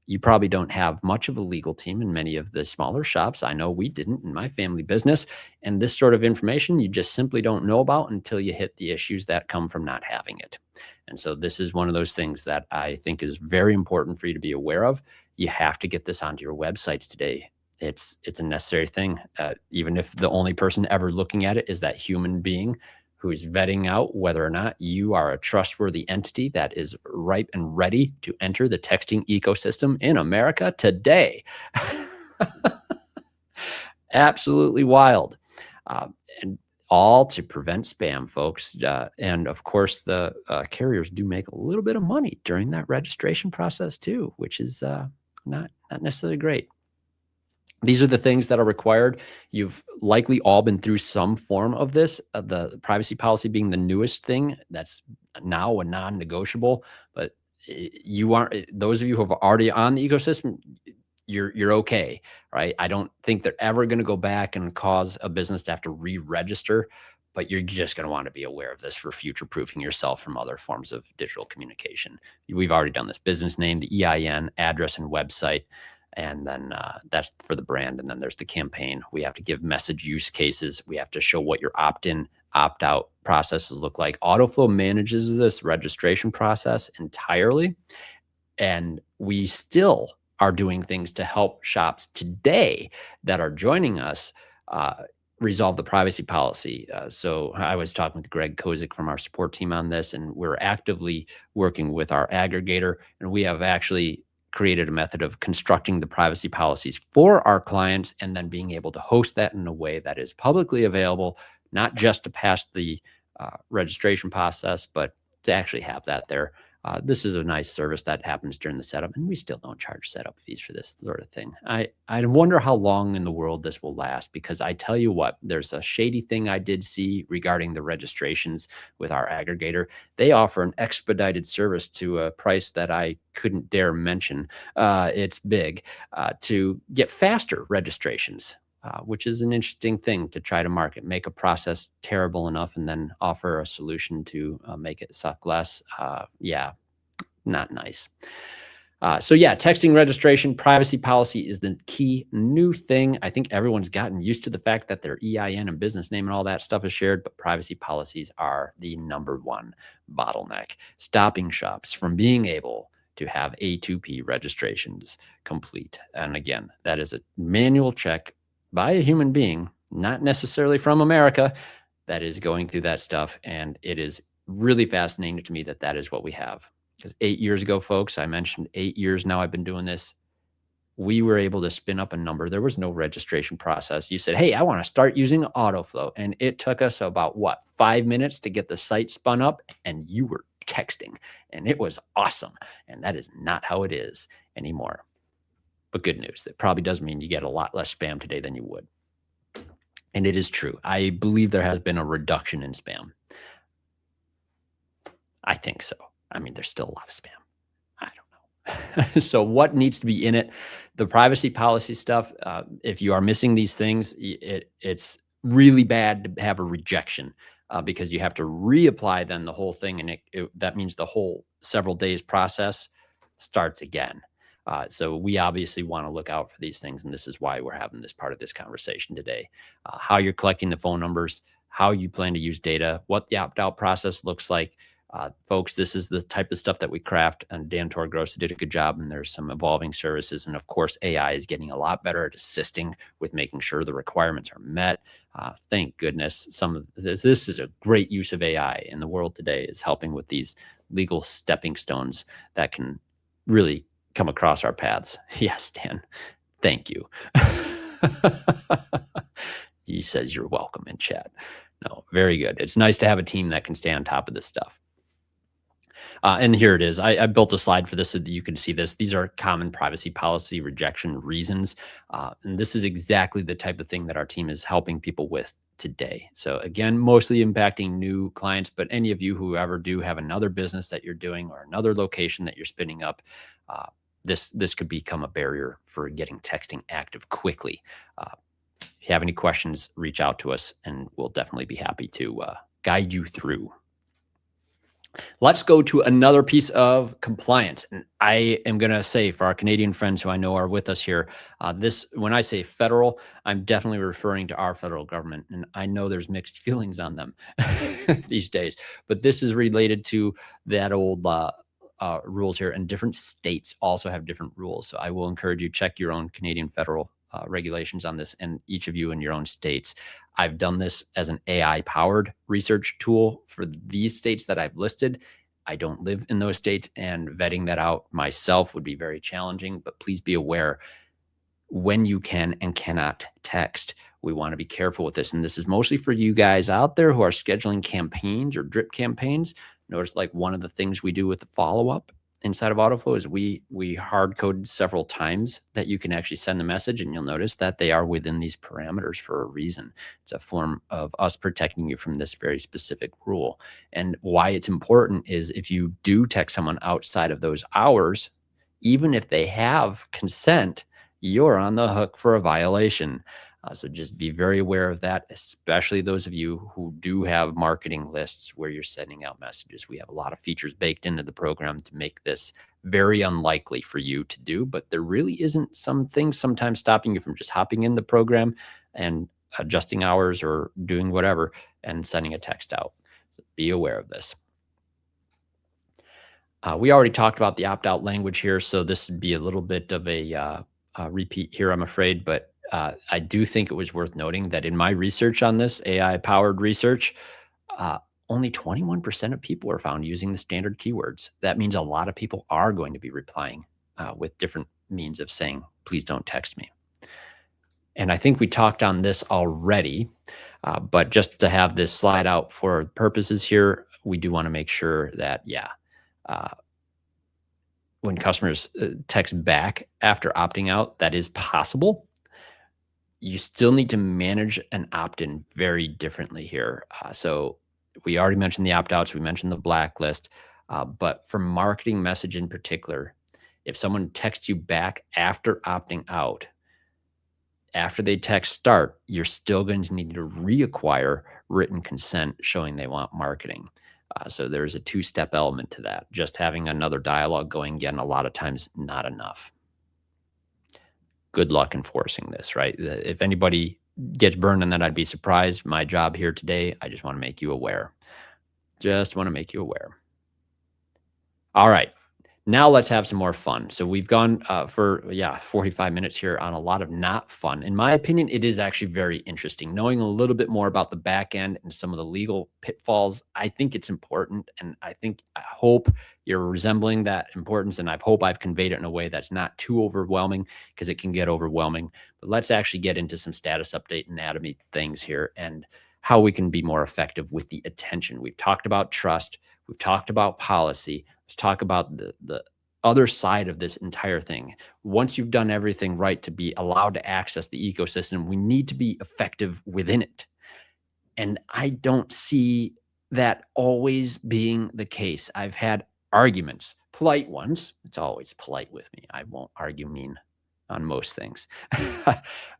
you probably don't have much of a legal team in many of the smaller shops. I know we didn't in my family business. And this sort of information you just simply don't know about until you hit the issues that come from not having it. And so this is one of those things that I think is very important for you to be aware of. You have to get this onto your websites today. It's a necessary thing. Even if the only person ever looking at it is that human being who's vetting out whether or not you are a trustworthy entity that is ripe and ready to enter the texting ecosystem in America today. Absolutely wild. And all to prevent spam, folks. And of course, the carriers do make a little bit of money during that registration process too, which is not necessarily great. These are the things that are required. You've likely all been through some form of this, the privacy policy being the newest thing that's now a non-negotiable. But you aren't, those of you who are already on the ecosystem, you're okay, right? I don't think they're ever going to go back and cause a business to have to re-register, but you're just going to want to be aware of this for future-proofing yourself from other forms of digital communication. We've already done this: business name, the EIN, address, and website. And then that's for the brand. And then there's the campaign. We have to give message use cases. We have to show what your opt-in, opt-out processes look like. Autoflow manages this registration process entirely. And we still are doing things to help shops today that are joining us resolve the privacy policy. So I was talking with Greg Kozik from our support team on this, and we're actively working with our aggregator, and we have actually created a method of constructing the privacy policies for our clients and then being able to host that in a way that is publicly available, not just to pass the registration process, but to actually have that there. This is a nice service that happens during the setup, and we still don't charge setup fees for this sort of thing. I wonder how long in the world this will last, because I tell you what, there's a shady thing I did see regarding the registrations with our aggregator. They offer an expedited service to a price that I couldn't dare mention. It's big to get faster registrations. Which is an interesting thing to try to market, make a process terrible enough and then offer a solution to make it suck less. Yeah, not nice. So yeah, texting registration privacy policy is the key new thing. I think everyone's gotten used to the fact that their EIN and business name and all that stuff is shared, but privacy policies are the #1 bottleneck, stopping shops from being able to have A2P registrations complete. And again, that is a manual check by a human being, not necessarily from America, that is going through that stuff. And it is really fascinating to me that that is what we have. Because 8 years ago, folks, I mentioned 8 years now I've been doing this. We were able to spin up a number. There was no registration process. You said, hey, I want to start using Autoflow. And it took us about 5 minutes to get the site spun up, and you were texting, and it was awesome. And that is not how it is anymore. But good news, that probably does mean you get a lot less spam today than you would. And it is true. I believe there has been a reduction in spam. I think so. I mean, there's still a lot of spam. I don't know. So what needs to be in it? The privacy policy stuff, if you are missing these things, it's really bad to have a rejection because you have to reapply then the whole thing. And that means the whole several days process starts again. So we obviously want to look out for these things, and this is why we're having this part of this conversation today. How you're collecting the phone numbers, how you plan to use data, what the opt-out process looks like. Folks, this is the type of stuff that we craft, and Dan Torgrosa did a good job, and there's some evolving services. And of course, AI is getting a lot better at assisting with making sure the requirements are met. Thank goodness. Some of this is a great use of AI in the world today, is helping with these legal stepping stones that can really come across our paths. Yes, Dan, thank you. He says you're welcome in chat. No, very good. It's nice to have a team that can stay on top of this stuff. And here it is. I built a slide for this so that you can see this. These are common privacy policy rejection reasons. And this is exactly the type of thing that our team is helping people with today. So again, mostly impacting new clients, but any of you who ever do have another business that you're doing or another location that you're spinning up, this could become a barrier for getting texting active quickly. If you have any questions, reach out to us and we'll definitely be happy to guide you through. Let's go to another piece of compliance. And I am going to say, for our Canadian friends who I know are with us here, when I say federal, I'm definitely referring to our federal government. And I know there's mixed feelings on them these days, but this is related to that old rules here, and different states also have different rules. So I will encourage you, check your own Canadian federal regulations on this, and each of you in your own states. I've done this as an AI powered research tool for these states that I've listed. I don't live in those states, and vetting that out myself would be very challenging, but please be aware when you can and cannot text. We want to be careful with this. And this is mostly for you guys out there who are scheduling campaigns or drip campaigns. Notice, like, one of the things we do with the follow-up inside of Autoflow is we hard coded several times that you can actually send the message, and you'll notice that they are within these parameters for a reason. It's a form of us protecting you from this very specific rule. And why it's important is if you do text someone outside of those hours, even if they have consent, you're on the hook for a violation. So just be very aware of that, especially those of you who do have marketing lists where you're sending out messages. We have a lot of features baked into the program to make this very unlikely for you to do, but there really isn't some things sometimes stopping you from just hopping in the program and adjusting hours or doing whatever and sending a text out. So be aware of this. We already talked about the opt-out language here, so this would be a little bit of a repeat here, I'm afraid, but I do think it was worth noting that in my research on this, AI-powered research, only 21% of people are found using the standard keywords. That means a lot of people are going to be replying with different means of saying, please don't text me. And I think we talked on this already, but just to have this slide out for purposes here, we do want to make sure that, when customers text back after opting out, that is possible. You still need to manage an opt-in very differently here. So we already mentioned the opt-outs, we mentioned the blacklist, but for marketing message in particular, if someone texts you back after opting out, after they text start, you're still going to need to reacquire written consent showing they want marketing. So there's a two-step element to that. Just having another dialogue going again, a lot of times not enough. Good luck enforcing this, right? If anybody gets burned on that, I'd be surprised. My job here today, I just want to make you aware. Just want to make you aware. All right. Now let's have some more fun. So we've gone for 45 minutes here on a lot of not fun. In my opinion, it is actually very interesting. Knowing a little bit more about the back end and some of the legal pitfalls, I think it's important. And I hope you're resembling that importance. And I hope I've conveyed it in a way that's not too overwhelming, because it can get overwhelming. But let's actually get into some status update anatomy things here and how we can be more effective with the attention. We've talked about trust. We've talked about policy. Let's talk about the other side of this entire thing. Once you've done everything right to be allowed to access the ecosystem, we need to be effective within it. And I don't see that always being the case. I've had arguments, polite ones. It's always polite with me. I won't argue mean on most things.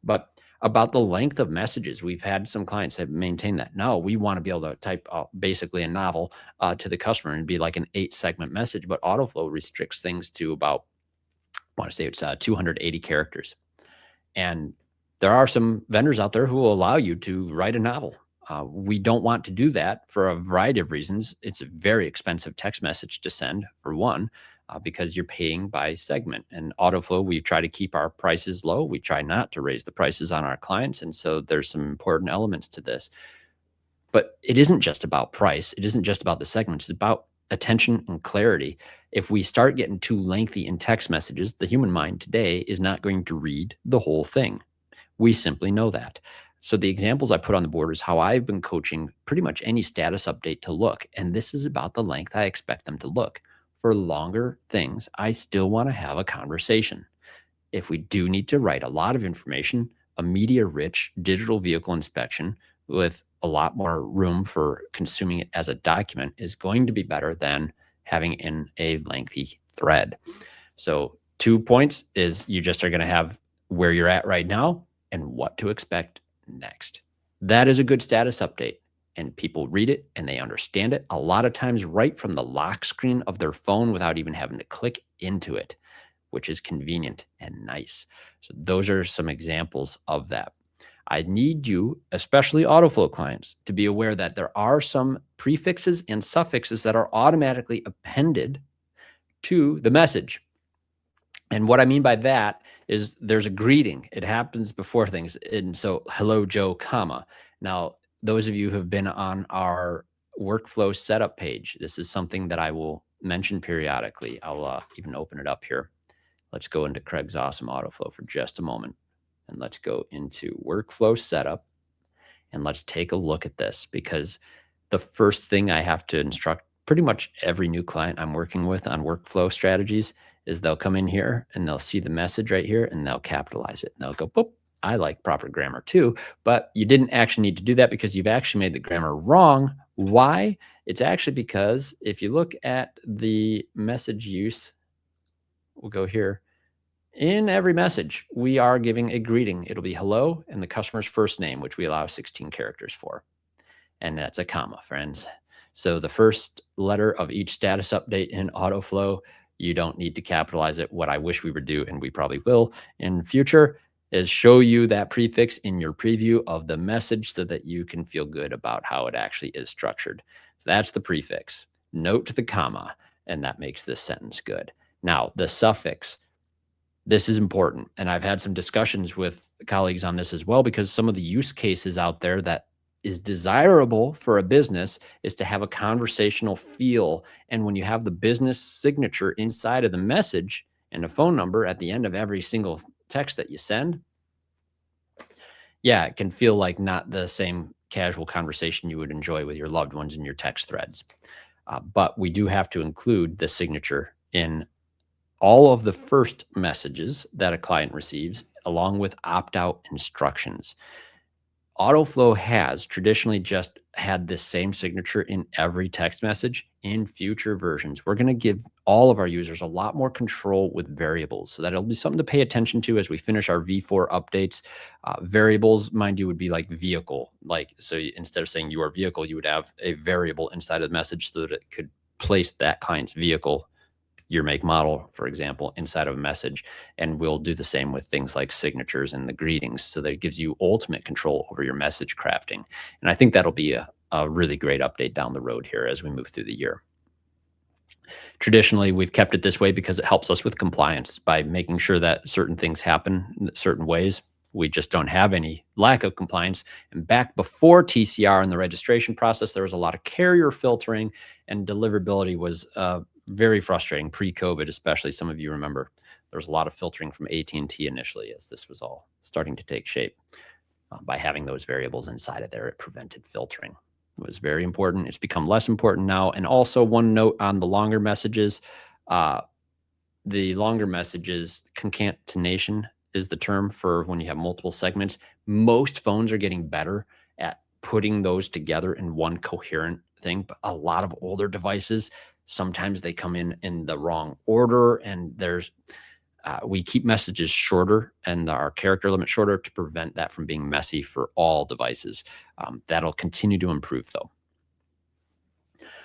But about the length of messages, we've had some clients that maintain that, no, we want to be able to type basically a novel to the customer and be like an 8-segment message, but Autoflow restricts things to about, I want to say it's 280 characters. And there are some vendors out there who will allow you to write a novel. We don't want to do that for a variety of reasons. It's a very expensive text message to send, for one, because you're paying by segment. And Autoflow, we try to keep our prices low. We try not to raise the prices on our clients. And so there's some important elements to this. But it isn't just about price. It isn't just about the segments. It's about attention and clarity. If we start getting too lengthy in text messages, the human mind today is not going to read the whole thing. We simply know that. So the examples I put on the board is how I've been coaching pretty much any status update to look. And this is about the length I expect them to look. For longer things, I still want to have a conversation. If we do need to write a lot of information, a media-rich digital vehicle inspection with a lot more room for consuming it as a document is going to be better than having in a lengthy thread. So 2 points is you just are going to have where you're at right now and what to expect next. That is a good status update. And people read it and they understand it a lot of times right from the lock screen of their phone without even having to click into it, which is convenient and nice. So those are some examples of that. I need you, especially Autoflow clients, to be aware that there are some prefixes and suffixes that are automatically appended to the message. And what I mean by that is there's a greeting. It happens before things. And so, hello, Joe, comma. Now, those of you who have been on our workflow setup page, this is something that I will mention periodically. I'll even open it up here. Let's go into Craig's Awesome Autoflow for just a moment. And let's go into workflow setup. And let's take a look at this, because the first thing I have to instruct pretty much every new client I'm working with on workflow strategies is they'll come in here and they'll see the message right here and they'll capitalize it. And they'll go, boop, I like proper grammar too, but you didn't actually need to do that because you've actually made the grammar wrong. Why? It's actually because if you look at the message use, we'll go here. In every message, we are giving a greeting. It'll be hello and the customer's first name, which we allow 16 characters for. And that's a comma, friends. So the first letter of each status update in Autoflow, you don't need to capitalize it. What I wish we would do, and we probably will in future, is show you that prefix in your preview of the message so that you can feel good about how it actually is structured. So that's the prefix. Note the comma, and that makes this sentence good. Now, the suffix, this is important. And I've had some discussions with colleagues on this as well, because some of the use cases out there that is desirable for a business is to have a conversational feel. And when you have the business signature inside of the message and a phone number at the end of every single text that you send, yeah, it can feel like not the same casual conversation you would enjoy with your loved ones in your text threads. But we do have to include the signature in all of the first messages that a client receives, along with opt-out instructions. Autoflow has traditionally just had this same signature in every text message. In future versions, we're going to give all of our users a lot more control with variables. So that'll be something to pay attention to as we finish our V4 updates. Variables, mind you, would be like vehicle. So instead of saying your vehicle, you would have a variable inside of the message so that it could place that client's vehicle, your make model, for example, inside of a message. And we'll do the same with things like signatures and the greetings so that it gives you ultimate control over your message crafting. And I think that'll be a really great update down the road here as we move through the year. Traditionally, we've kept it this way because it helps us with compliance by making sure that certain things happen in certain ways. We just don't have any lack of compliance. And back before TCR and the registration process, there was a lot of carrier filtering, and deliverability was very frustrating pre-COVID, especially. Some of you remember there was a lot of filtering from AT&T initially as this was all starting to take shape. By having those variables inside of there, it prevented filtering. It was very important. It's become less important now. And also, one note on the longer messages. The longer messages, concatenation is the term for when you have multiple segments. Most phones are getting better at putting those together in one coherent thing, but a lot of older devices, sometimes they come in the wrong order, and we keep messages shorter and our character limit shorter to prevent that from being messy for all devices. That'll continue to improve, though.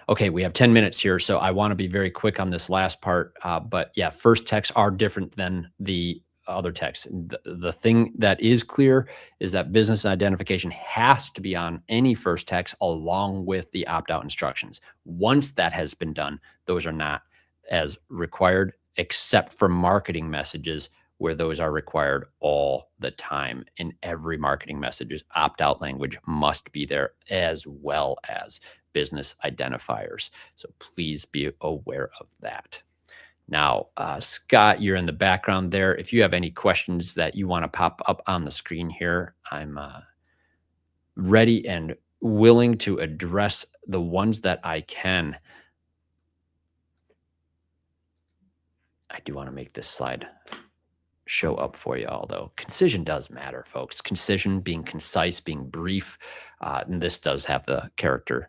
Okay, we have 10 minutes here, so I want to be very quick on this last part. But yeah, first texts are different than the other texts. The thing that is clear is that business identification has to be on any first text along with the opt-out instructions. Once that has been done, those are not as required, except for marketing messages where those are required all the time. In every marketing message, opt-out language must be there, as well as business identifiers. So please be aware of that. Now, Scott, you're in the background there. If you have any questions that you want to pop up on the screen here, I'm ready and willing to address the ones that I can. I do want to make this slide show up for you, although concision does matter, folks. Concision, being concise, being brief. And this does have the character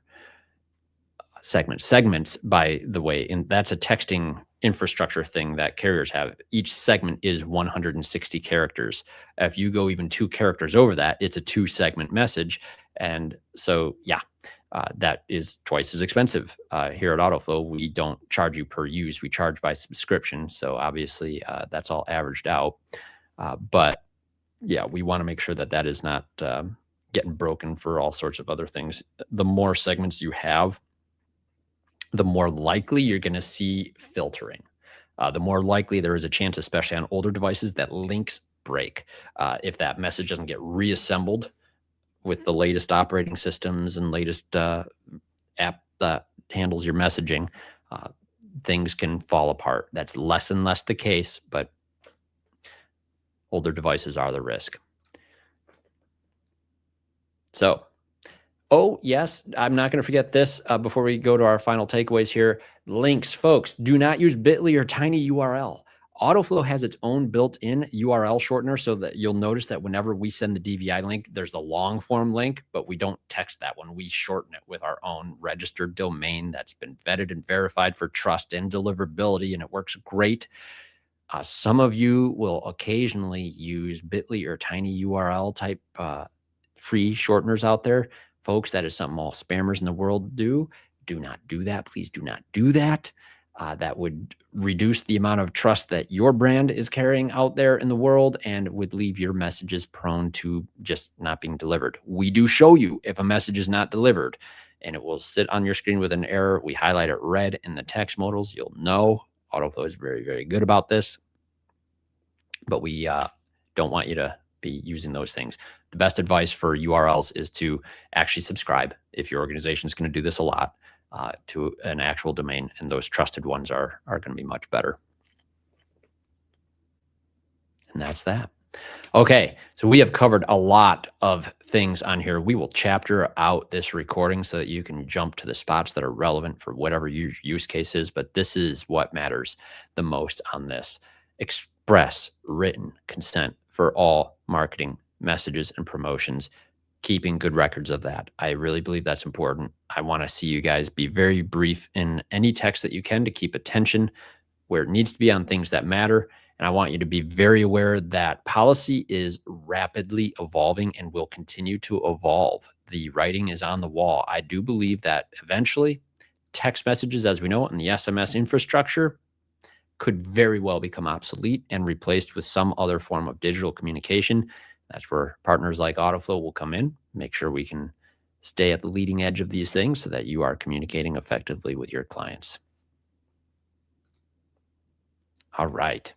segments, by the way, and that's a texting infrastructure thing that carriers have. Each segment is 160 characters. If you go even 2 characters over that, it's a 2-segment message. And so, yeah, that is twice as expensive. Here at Autoflow, we don't charge you per use. We charge by subscription. So obviously, that's all averaged out. But yeah, we want to make sure that that is not getting broken for all sorts of other things. The more segments you have, the more likely you're going to see filtering. The more likely there is a chance, especially on older devices, that links break. If that message doesn't get reassembled with the latest operating systems and latest app that handles your messaging, things can fall apart. That's less and less the case, but older devices are the risk. So, oh, yes, I'm not going to forget this before we go to our final takeaways here. Links, folks, do not use bit.ly or tinyURL. Autoflow has its own built-in URL shortener, so that you'll notice that whenever we send the DVI link, there's a long form link, but we don't text that one. We shorten it with our own registered domain that's been vetted and verified for trust and deliverability, and it works great. Some of you will occasionally use bit.ly or tiny URL type free shorteners out there. Folks, that is something all spammers in the world do. Do not do that. Please do not do that. That would reduce the amount of trust that your brand is carrying out there in the world and would leave your messages prone to just not being delivered. We do show you if a message is not delivered, and it will sit on your screen with an error. We highlight it red in the text modals. You'll know. Autoflow is very, very good about this, but we don't want you to be using those things. The best advice for URLs is to actually subscribe, if your organization is going to do this a lot, to an actual domain, and those trusted ones are going to be much better. And that's that. Okay, so we have covered a lot of things on here. We will chapter out this recording so that you can jump to the spots that are relevant for whatever your use case is, but this is what matters the most on this. Express written consent for all marketing messages and promotions, keeping good records of that. I really believe that's important. I want to see you guys be very brief in any text that you can to keep attention where it needs to be on things that matter. And I want you to be very aware that policy is rapidly evolving and will continue to evolve. The writing is on the wall. I do believe that eventually text messages, as we know it in the SMS infrastructure, could very well become obsolete and replaced with some other form of digital communication. That's where partners like Autoflow will come in, make sure we can stay at the leading edge of these things so that you are communicating effectively with your clients. All right.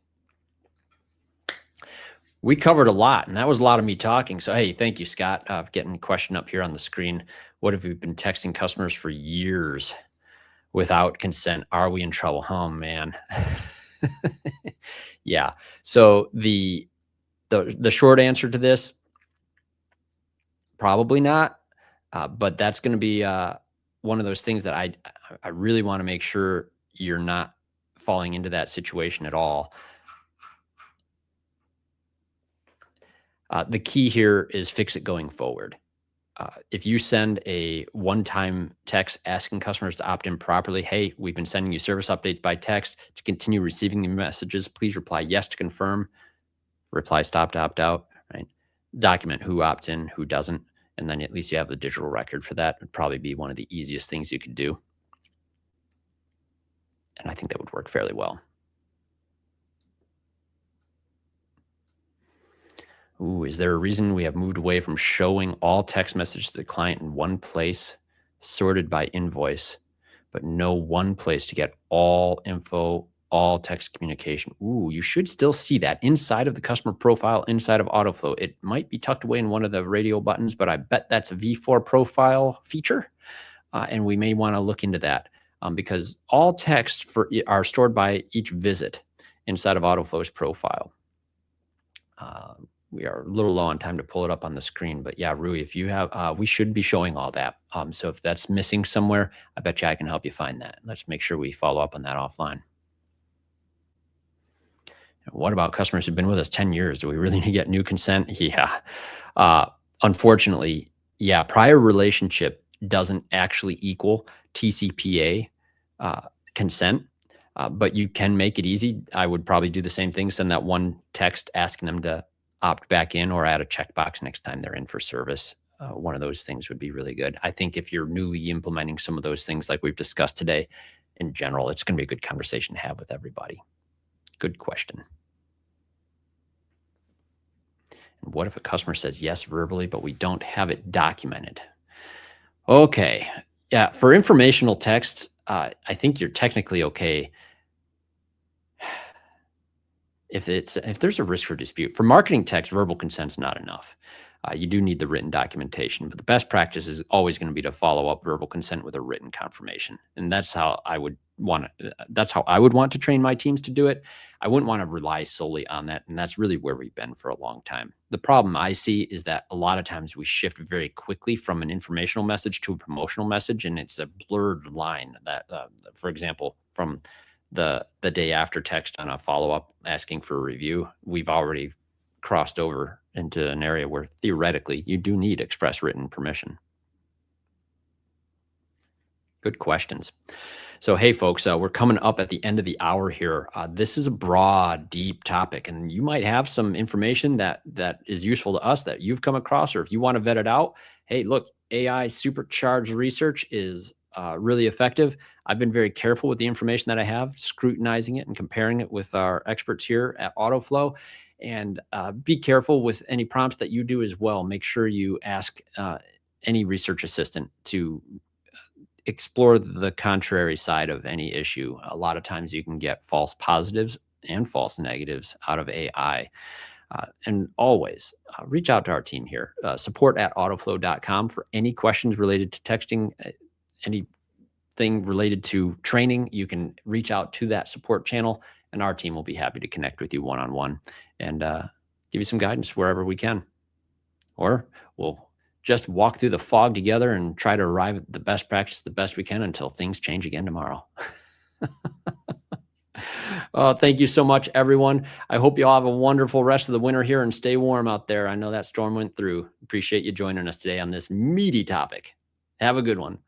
We covered a lot, and that was a lot of me talking. So, hey, thank you, Scott, getting a question up here on the screen. What if we've been texting customers for years without consent? Are we in trouble? Oh, man. Yeah. So the short answer to this, probably not. But that's going to be one of those things that I really want to make sure you're not falling into that situation at all. The key here is fix it going forward. If you send a one-time text asking customers to opt in properly, hey, we've been sending you service updates by text. To continue receiving the messages, please reply yes to confirm. Reply stop to opt out, right? Document who opts in, who doesn't, and then at least you have the digital record for that. Would probably be one of the easiest things you could do. And I think that would work fairly well. Ooh, is there a reason we have moved away from showing all text messages to the client in one place, sorted by invoice, but no one place to get all info, all text communication? Ooh, you should still see that inside of the customer profile, inside of Autoflow. It might be tucked away in one of the radio buttons, but I bet that's a V4 profile feature. And we may want to look into that because all text are stored by each visit inside of Autoflow's profile. We are a little low on time to pull it up on the screen, but yeah, Rui, if you have, we should be showing all that. So if that's missing somewhere, I bet you I can help you find that. Let's make sure we follow up on that offline. What about customers who've been with us 10 years? Do we really need to get new consent? Yeah. Unfortunately, yeah, prior relationship doesn't actually equal TCPA consent. But you can make it easy. I would probably do the same thing, send that one text asking them to opt back in or add a checkbox next time they're in for service. One of those things would be really good. I think if you're newly implementing some of those things like we've discussed today, in general, it's going to be a good conversation to have with everybody. Good question. And what if a customer says yes verbally, but we don't have it documented? Okay. Yeah, for informational text, I think you're technically okay. If there's a risk for dispute. For marketing text, verbal consent's not enough. You do need the written documentation, but the best practice is always going to be to follow up verbal consent with a written confirmation. And that's how I would want to train my teams to do it. I wouldn't want to rely solely on that. And that's really where we've been for a long time. The problem I see is that a lot of times we shift very quickly from an informational message to a promotional message. And it's a blurred line that, for example, from the day after text on a follow-up asking for a review, we've already crossed over into an area where theoretically you do need express written permission. Good questions. So, hey, folks, we're coming up at the end of the hour here. This is a broad, deep topic, and you might have some information that is useful to us that you've come across, or if you want to vet it out. Hey, look, AI supercharged research is really effective. I've been very careful with the information that I have, scrutinizing it and comparing it with our experts here at Autoflow. And be careful with any prompts that you do as well. Make sure you ask any research assistant to explore the contrary side of any issue. A lot of times you can get false positives and false negatives out of AI. And always reach out to our team here, support at autoflow.com for any questions related to texting, anything related to training. You can reach out to that support channel, and our team will be happy to connect with you one-on-one and give you some guidance wherever we can. Or we'll just walk through the fog together and try to arrive at the best practice the best we can until things change again tomorrow. Thank you so much, everyone. I hope you all have a wonderful rest of the winter here and stay warm out there. I know that storm went through. Appreciate you joining us today on this meaty topic. Have a good one.